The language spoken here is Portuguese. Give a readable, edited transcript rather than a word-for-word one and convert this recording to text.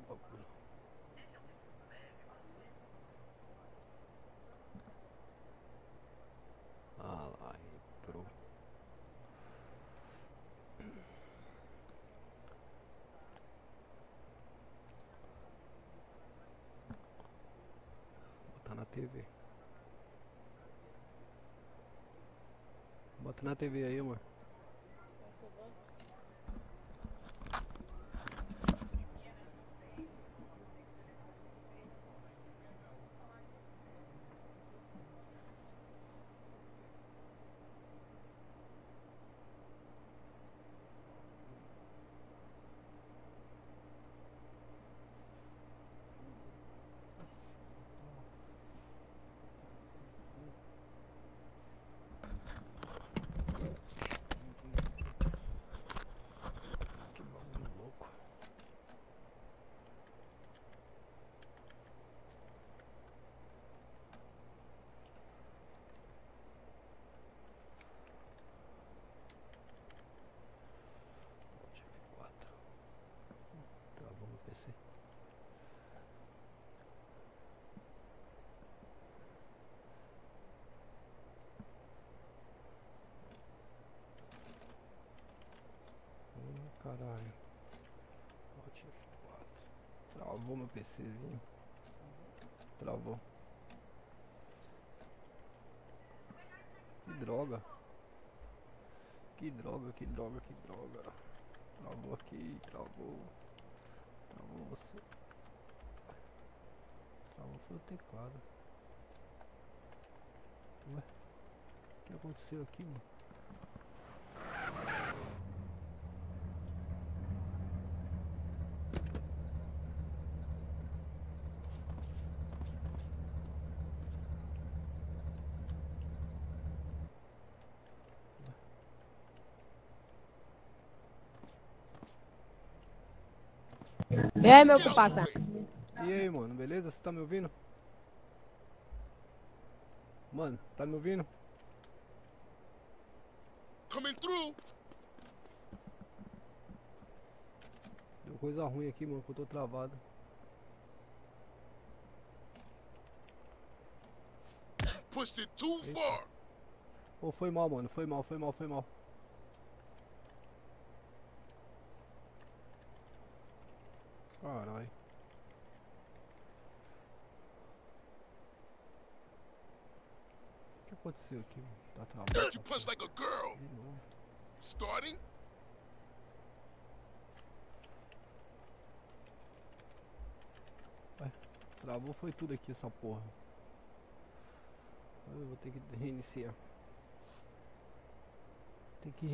bagulho. Ah lá, entrou. Botar na TV. Bota na TV aí, amor. Que bagulho louco. Alt F4. Travou no PC. Caralho. Alt F4. Travou meu PCzinho. Travou. Que droga. Que droga, que droga, que droga. Travou aqui, travou. Travou você. Travou foi o teclado. Ué? O que aconteceu aqui, mano? E aí, meu comparsa? E aí, mano, beleza? Você tá me ouvindo? Mano, tá me ouvindo? Coming through. Deu coisa ruim aqui, mano, que eu tô travado. Pushed it too Eita. far. Pô, foi mal, mano, foi mal, foi mal, foi mal. Caralho. O que aconteceu aqui, mano? Tá travado. Heard you Tá punch like a girl. de novo. Starting. Ué, travou foi tudo aqui essa porra. Eu vou ter que reiniciar. Tem que